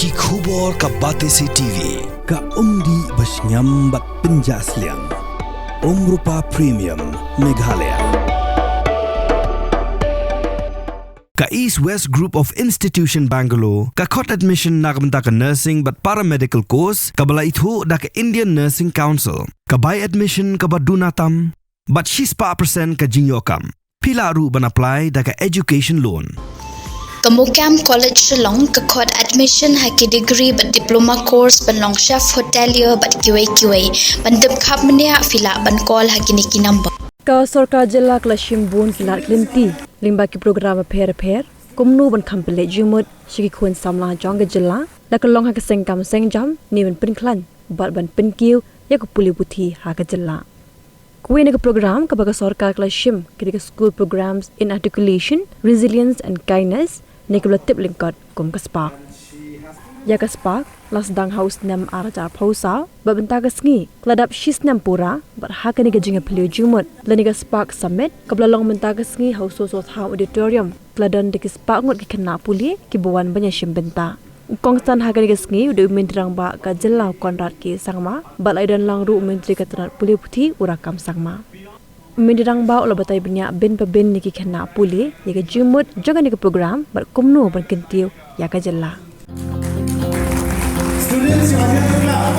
Ki khubor ka Batai TV ka umdi basnyam bat penjaslian Rupa Premium Meghalaya ka East West Group of Institution Bangalore ka khot admission nagbenta ka nursing but paramedical course ka bala ithu da ka Indian Nursing Council ka buy admission ka badunatam but 6% ka jingyokam pila ru ban apply da ka education loan Kamukam College Shillong ka khot admission haki degree but diploma course ban long chef hotelier but QA ban dip khap mania fila ban call haki niki number ka sarkar jilla klashim bun fila klinti limba ki program pher kumnu ban khampele Jingmut shiki khun samla Jong jilla la ka long ha ka sengkam sengjam ni ban pin khlan bat ban pin kiu ya ko Pule buthi ha ka jilla Queen ka program ka baga sarkar klashim ki school programs in articulation resilience and kindness Nicola Tiplinkot kum ka spark ya ka spark las dang house nam araja phausa babanta ka sngi kladap shis nam pura bar ha ka ni ka jinga phliu Jingmut lani ka spark summit kabla long menta ka sngi house so tha auditorium kladan de ki spark ngot ki Khynnah Pule ki bawan banya shimbenta kongstan ha ka ni ka sngi de mindrang ba ka jilla Conrad ki sangma balai dan lang ru menteri ka tanat Pule puthi urakam sangma Mindirang ba ula Batai Bniah bin pabin niki Khynnah Pule ya ka Jingmut jaga ni ka program bar kumnu ban kentiu ya ka jalla Students, you are here to clap.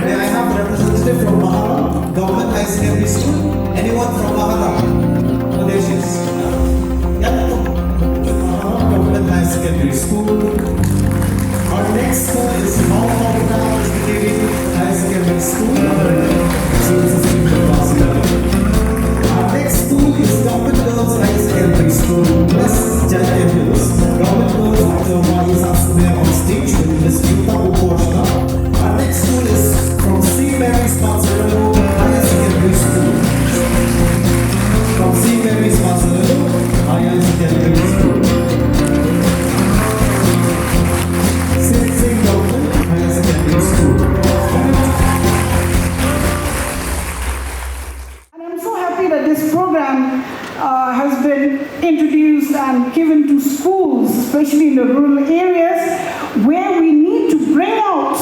May I have a representative from Maharam Government High Secondary School? Anyone from Maharam? Malaysians? Maharam Government High Secondary School. Our next school is Mount High Secondary School. Our next school is Government Girls High Secondary School. West Judge Hills. Government Girls Dr. Wais Asmer on stage with Ms. Yuta Uporshna. Our next school is from St. Mary's Mazzarello Higher Secondary School. From St. Mary's Mazzarello Higher Secondary School. St. Government Higher Secondary School. And I'm so happy that this program has been introduced and given to schools, especially in the rural areas, where we need to bring out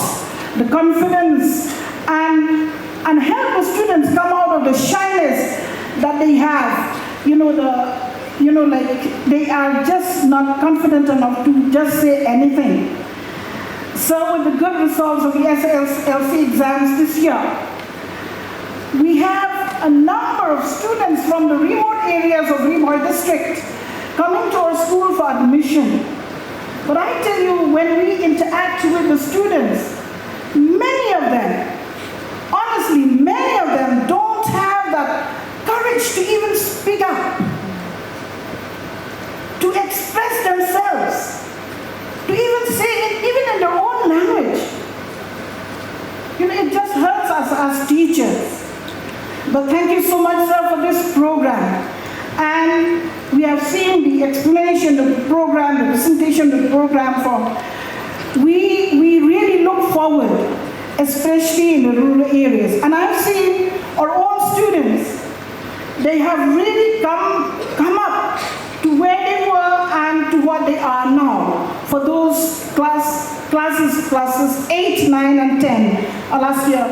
the confidence and help the students come out of the shyness that they have. Like they are just not confident enough to just say anything. So with the good results of the SLC exams this year, we have a number of students from the remote areas of Bniah district coming to our school for admission. But I tell you, when we interact with the students, many of them, honestly, many of them don't have that courage to even speak up, to express themselves, to even say it, even in their own language. It just hurts us as teachers. But thank you so much, sir, for this program. And we have seen the explanation of the program, the presentation of the program we really look forward, especially in the rural areas. And I've seen our own students, they have really come up to where they were and to what they are now. For those classes 8, 9, and 10 last year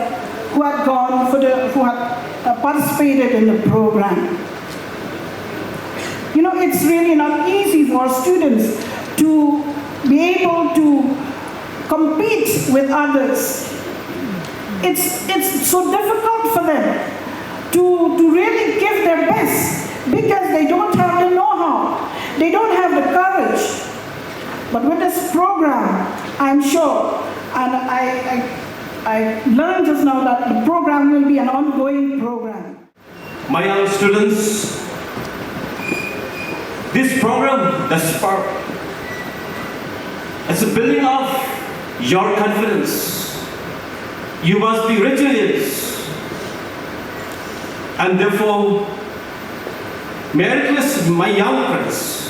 who had participated in the program. It's really not easy for students to be able to compete with others. It's so difficult for them to really give their best because they don't have the know-how. They don't have the courage. But with this program, I'm sure, and I learned just now that the program will be an ongoing program. My young students, this program, the Spark, it's a building of your confidence. You must be resilient. And therefore, may I request my young friends,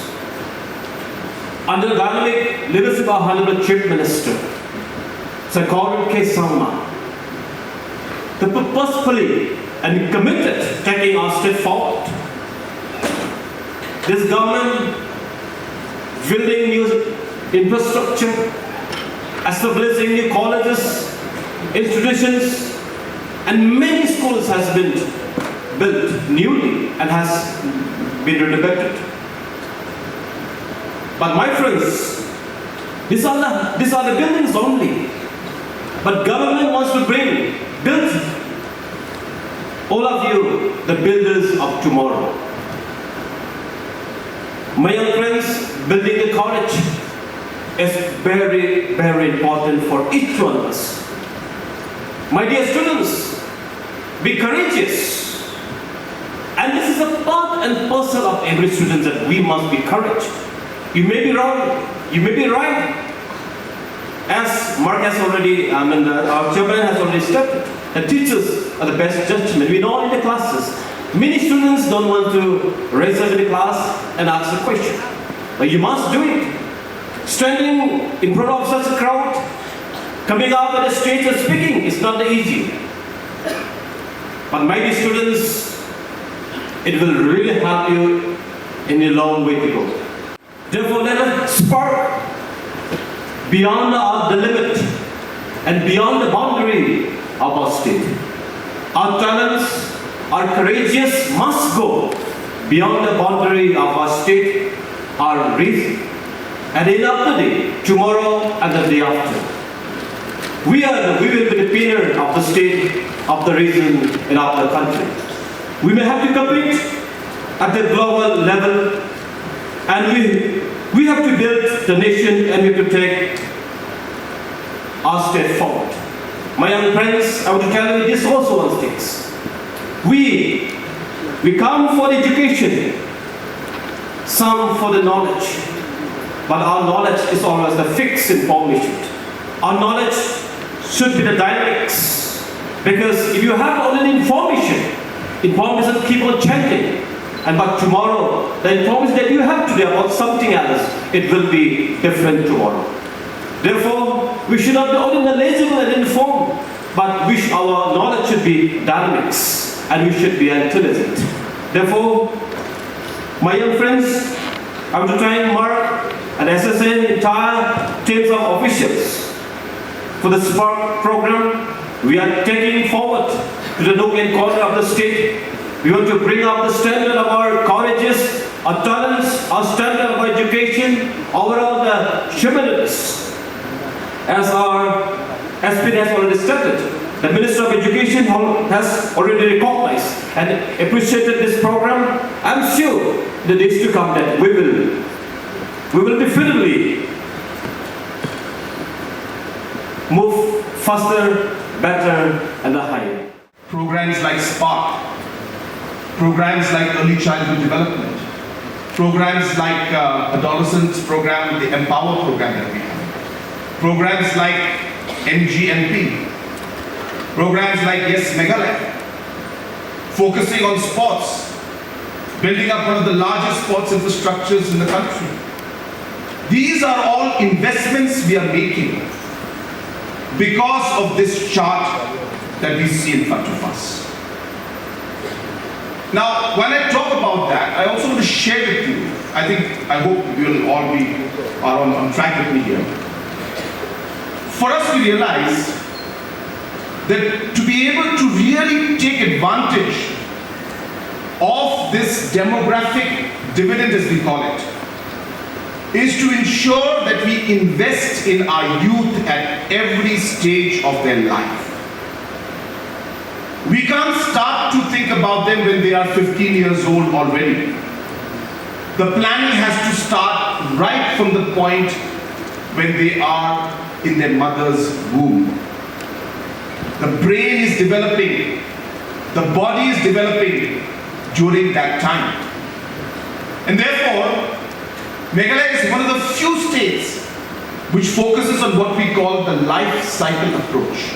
under the dynamic leadership of Honorable Chief Minister, Sir Conrad to purposefully and committed taking our step forward. This government building new infrastructure, establishing new colleges, institutions, and many schools has been built newly and has been renovated. But my friends, these are the buildings only. But government wants to build all of you, the builders of tomorrow. My young friends, building a college is very, very important for each one of us. My dear students, be courageous. And this is a part and parcel of every student that we must be courageous. You may be wrong, you may be right. As Mark has already, our chairman has already stated, the teachers are the best judgment. We know in the classes, many students don't want to raise up in the class and ask a question. But you must do it. Standing in front of such a crowd, coming out on the stage and speaking is not easy. But my dear students, it will really help you in a long way to go. Therefore, let us spark beyond the limit and beyond the boundary of our state. Our talents, our courageous must go beyond the boundary of our state, our region, and in the day, tomorrow and the day after. We will be the pillar of the state, of the region, and of the country. We may have to compete at the global level, and we have to build the nation, and we have to take our step forward. My young friends, I want to tell you this also one things. We come for education, some for the knowledge, but our knowledge is always the fixed information. Our knowledge should be the dynamics, because if you have only information keep on changing. And but tomorrow, the information that you have today about something else, it will be different tomorrow. Therefore, we should not be only knowledgeable and informed, but our knowledge should be dynamics, and we should be intelligent. Therefore, my young friends, I want to thank Mark and SSN entire teams of officials for the Spark program. We are taking forward to the nook and corner of the state. We want to bring up the standard of our colleges, our talents, our standard of education, overall the humanities. As our SP has already stated, the Minister of Education has already recognized and appreciated this program. I'm sure in the days to come that we will definitely move faster, better, and higher. Programs like Spark, programs like early childhood development, programs like adolescents program, the Empower program that we have, programs like MGNP, programs like Yes Meghalaya, focusing on sports, building up one of the largest sports infrastructures in the country. These are all investments we are making because of this chart that we see in front of us. Now, when I talk about that, I also want to share with you, I hope you'll all be on track with me here. For us to realize that to be able to really take advantage of this demographic dividend, as we call it, is to ensure that we invest in our youth at every stage of their life. We can't start to think about them when they are 15 years old already. The planning has to start right from the point when they are in their mother's womb. The brain is developing, the body is developing during that time. And therefore, Meghalaya is one of the few states which focuses on what we call the life cycle approach.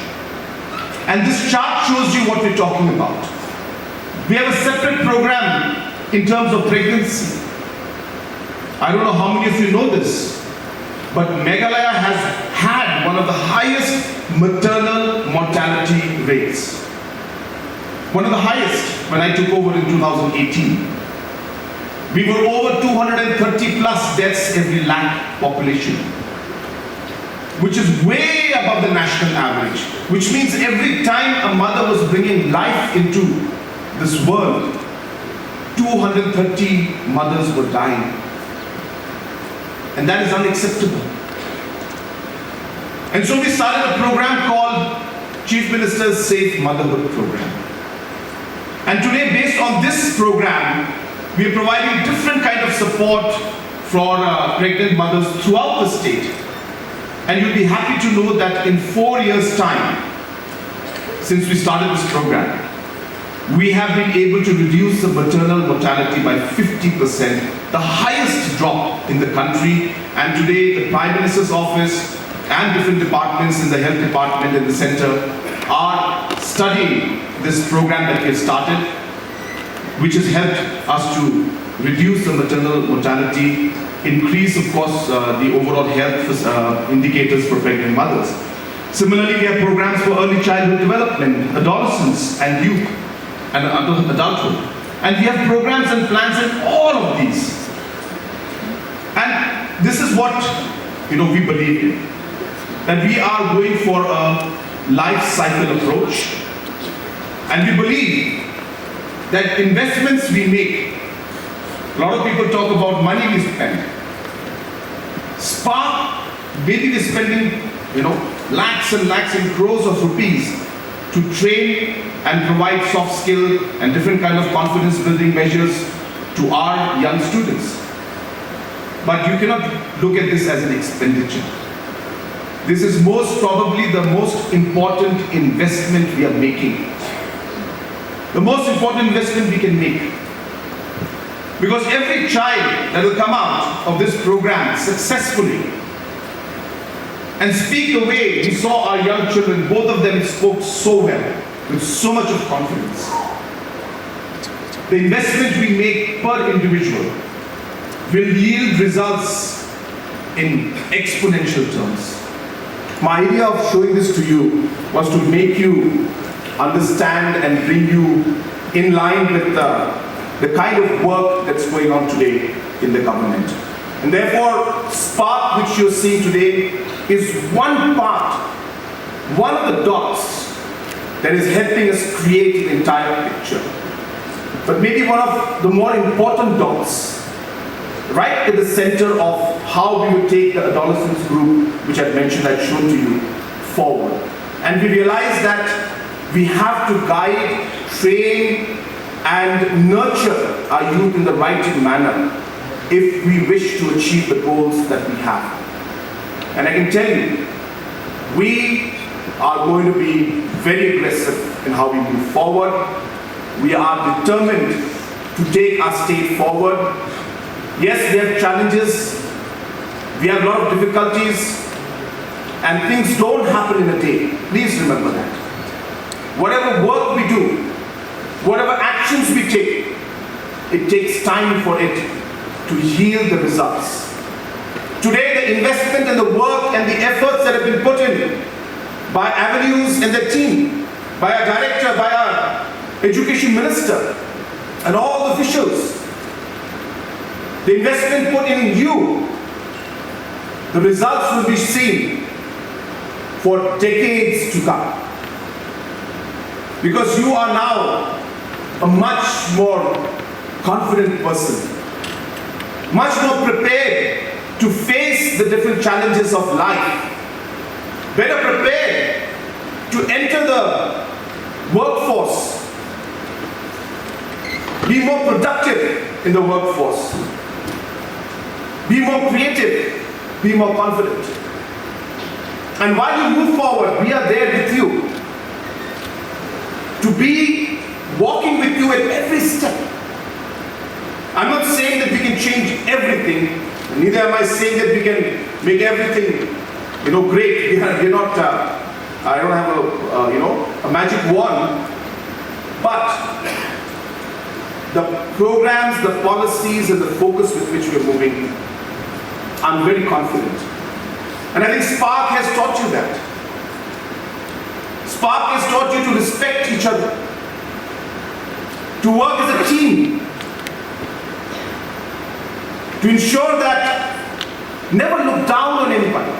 And this chart shows you what we're talking about. We have a separate program in terms of pregnancy. I don't know how many of you know this, but Meghalaya has had one of the highest maternal mortality rates. One of the highest when I took over in 2018. We were over 230 plus deaths every lakh population, which is way above the national average, which means every time a mother was bringing life into this world, 230 mothers were dying. And that is unacceptable. And so we started a program called Chief Minister's Safe Motherhood Program. And today, based on this program, we are providing different kind of support for pregnant mothers throughout the state. And you'll be happy to know that in 4 years' time, since we started this program, we have been able to reduce the maternal mortality by 50%, the highest drop in the country. And today, the Prime Minister's office and different departments in the health department and the center are studying this program that we have started, which has helped us to reduce the maternal mortality, increase, of course, the overall health indicators for pregnant mothers. Similarly, we have programs for early childhood development, adolescence and youth and adulthood. And we have programs and plans in all of these. And this is what we believe in, that we are going for a life cycle approach. And we believe that investments we make, a lot of people talk about money we spend. Spark, maybe we're spending, lakhs and lakhs and crores of rupees to train and provide soft skill and different kind of confidence building measures to our young students. But you cannot look at this as an expenditure. This is most probably the most important investment we are making. The most important investment we can make. Because every child that will come out of this program successfully and speak the way we saw our young children, both of them spoke so well, with so much of confidence. The investment we make per individual will yield results in exponential terms. My idea of showing this to you was to make you understand and bring you in line with the kind of work that's going on today in the government. And therefore, Spark, which you're seeing today, is one part, one of the dots that is helping us create the entire picture. But maybe one of the more important dots, right at the center of how we would take the adolescents group, which I've mentioned, I've shown to you, forward. And we realize that we have to guide, train, and nurture our youth in the right manner if we wish to achieve the goals that we have. And I can tell you, we are going to be very aggressive in how we move forward. We are determined to take our state forward. Yes, we have challenges, we have a lot of difficulties, and things don't happen in a day. Please remember that. Whatever work we do, whatever actions we take, it takes time for it to yield the results. Today, the investment and the work and the efforts that have been put in by Avenues and their team, by our director, by our education minister, and all the officials, the investment put in you, the results will be seen for decades to come. Because you are now a much more confident person, much more prepared to face the different challenges of life, better prepared to enter the workforce, be more productive in the workforce, be more creative, be more confident. And while you move forward, we are there with you to be walking with you at every step. I'm not saying that we can change everything, neither am I saying that we can make everything, great. We're not, I don't have a magic wand, but the programs, the policies, and the focus with which we're moving, I'm very confident. And I think Spark has taught you that. Spark has taught you to respect each other, to work as a team, to ensure that never look down on anybody.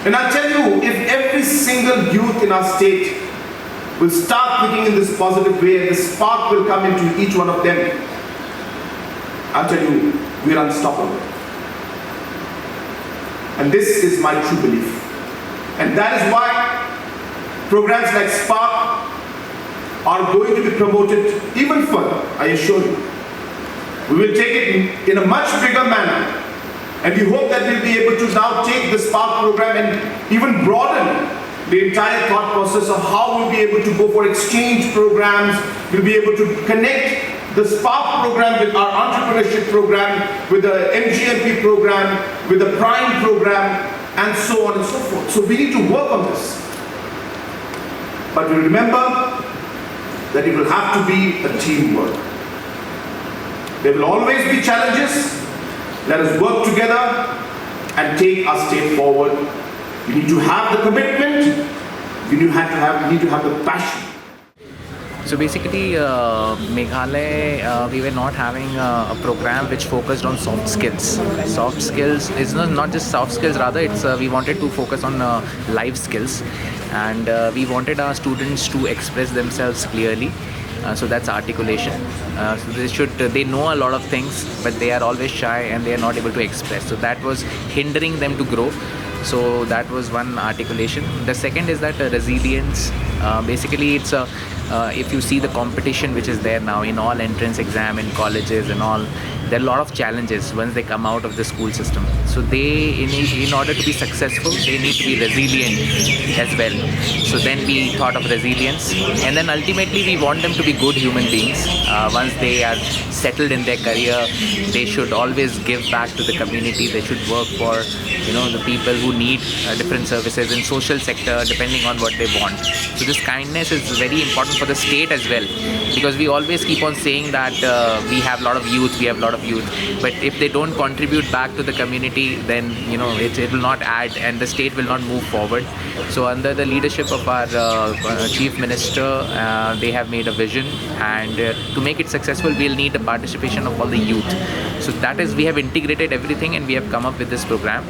And I'll tell you, if every single youth in our state will start thinking in this positive way and the spark will come into each one of them, I'll tell you, we're unstoppable. And this is my true belief. And that is why programs like Spark are going to be promoted even further, I assure you. We will take it in a much bigger manner. And we hope that we'll be able to now take the Spark program and even broaden the entire thought process of how we'll be able to go for exchange programs. We'll be able to connect the Spark program with our entrepreneurship program, with the MGMP program, with the Prime program, and so on and so forth. So we need to work on this. But we remember that it will have to be a teamwork. There will always be challenges. Let us work together and take our state forward. We need to have the commitment. We need to have the passion. So basically, Meghalaya, we were not having a program which focused on soft skills. Soft skills is not just soft skills, rather it's we wanted to focus on life skills, and we wanted our students to express themselves clearly. So that's articulation. So they know a lot of things, but they are always shy and they are not able to express. So that was hindering them to grow. So that was one articulation. The second is that resilience. Basically, it's if you see the competition which is there now in all entrance exam in colleges and all, there are a lot of challenges once they come out of the school system. So they, in order to be successful, they need to be resilient as well. So then we thought of resilience, and then ultimately we want them to be good human beings. Once they are settled in their career, they should always give back to the community. They should work for the people who need different services in social sector, depending on what they want. So this kindness is very important for the state as well, because we always keep on saying that we have a lot of youth, but if they don't contribute back to the community, then it will not add and the state will not move forward. So under the leadership of our Chief Minister, they have made a vision, and to make it successful, we'll need the participation of all the youth. So that is, we have integrated everything and we have come up with this program.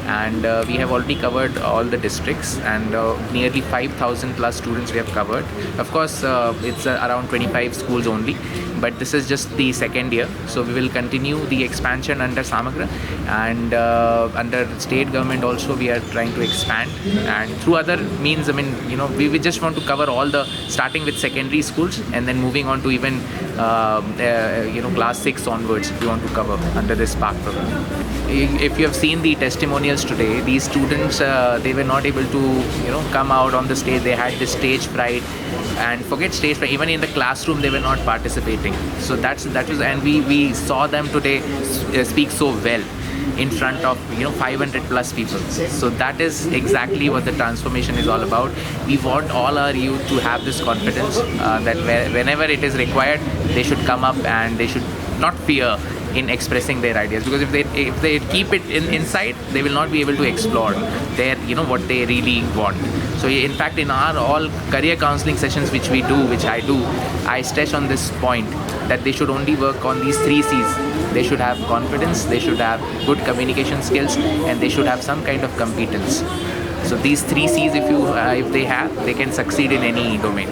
And we have already covered all the districts, and nearly 5,000 plus students we have covered. Of course, it's around 25 schools only, but this is just the second year. So we will continue the expansion under Samagra, and under state government also we are trying to expand, and through other means. We just want to cover all the, starting with secondary schools and then moving on to even class 6 onwards, we want to cover under this Spark program. If you have seen the testimonials today, these students, they were not able to come out on the stage. They had this stage fright, and forget stage fright, even in the classroom they were not participating. So that was, and we saw them today speak so well in front of 500 plus people. So that is exactly what the transformation is all about. We want all our youth to have this confidence that whenever it is required, they should come up and they should not fear in expressing their ideas, because if they keep it inside, they will not be able to explore their what they really want. So in fact, in our all career counseling sessions which I do, I stress on this point that they should only work on these 3 C's. They should have confidence, they should have good communication skills, and they should have some kind of competence. So these 3 C's, if they have, they can succeed in any domain.